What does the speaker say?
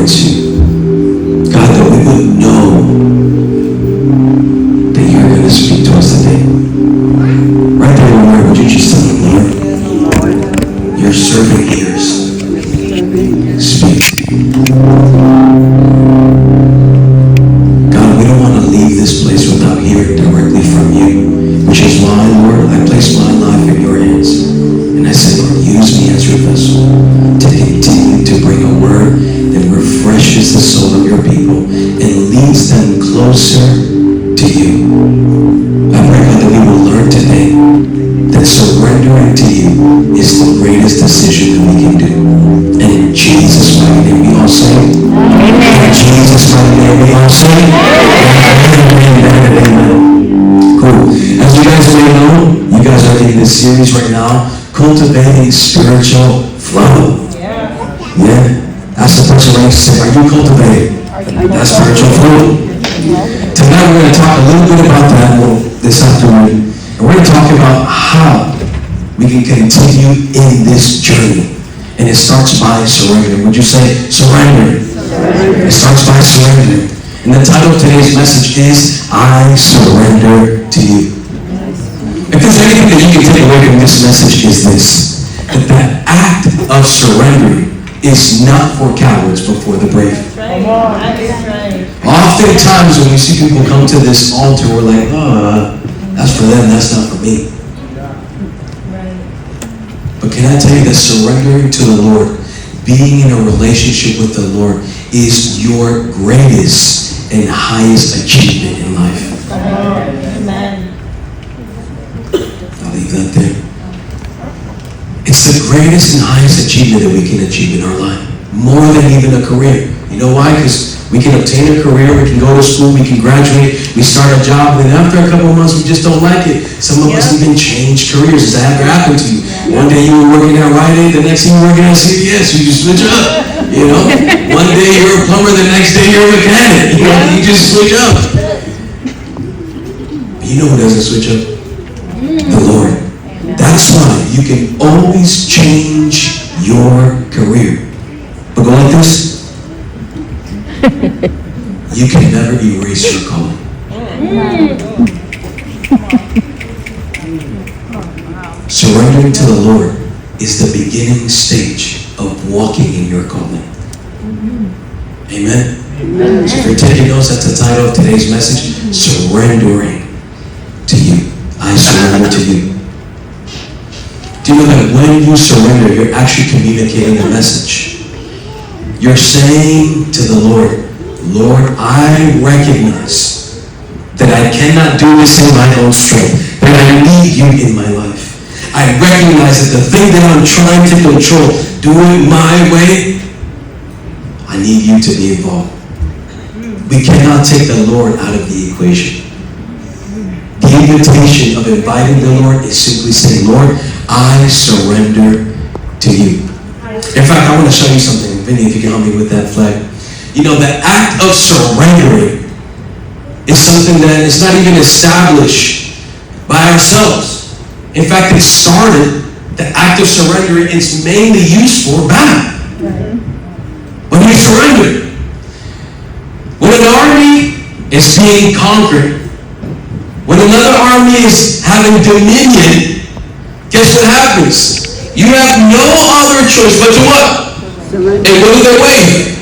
towards you. God, that we would know that you're going to speak to us today. Right there, Lord, would you just tell him, Lord, your servant ears. Speak. God, we don't want to leave this place without hearing directly from you, which is why, Lord, I place my life in your hands. And I say, Lord, use me as your vessel to continue to bring a word that refreshes the soul of your people and leads them closer to you. I pray, God, that we will learn today that surrendering to you is the greatest decision that we can do. And in Jesus' mighty name, we all say, amen. In Jesus' mighty name, we all say, amen. Cool. As you guys may know, you guys are in this series right now, Cultivating Spiritual Flow. Yeah. That's the person right next to say, are you cultivating that spiritual flow? Tonight we're going to talk a little bit about that this afternoon. And we're going to talk about how we can continue in this journey. And it starts by surrendering. Would you say surrender? It starts by surrendering. And the title of today's message is, I surrender to you. If there's anything that you can take away from this message is this, that the act of surrendering is not for cowards but for the brave. Right. Oftentimes when we see people come to this altar, we're like, that's for them, that's not for me. But can I tell you that surrendering to the Lord, being in a relationship with the Lord, is your greatest and highest achievement in life. Amen. I'll leave that there. It's the greatest and highest achievement that we can achieve in our life. More than even a career. You know why? Because we can obtain a career, we can go to school, we can graduate, we start a job, and then after a couple of months we just don't like it. Some of us even change careers. Has that ever happened to you? One day you were working at Rite Aid, the next day you were working at CVS. You just switch up. You know? One day you're a plumber, the next day you're a mechanic. You know? You just switch up. But you know who doesn't switch up? The Lord. That's why you can always change your career. But go like this. You can never erase your calling. Surrendering to the Lord is the beginning stage of walking in your calling. Amen? So if you're taking notes, that's the title of today's message, Surrendering to you. I surrender to you. Do you know that when you surrender, you're actually communicating a message? You're saying to the Lord, Lord, I recognize that I cannot do this in my own strength, that I need you in my life. I recognize that the thing that I'm trying to control, do it my way, I need you to be involved. We cannot take the Lord out of the equation. The invitation of inviting the Lord is simply saying, Lord, I surrender to you. In fact, I want to show you something. Vinny, if you can help me with that flag. You know, the act of surrendering is something that is not even established by ourselves. In fact, it started, the act of surrendering is mainly used for battle. When you surrender. When an army is being conquered, when another army is having dominion, guess what happens? You have no other choice but to what? And what do they wave?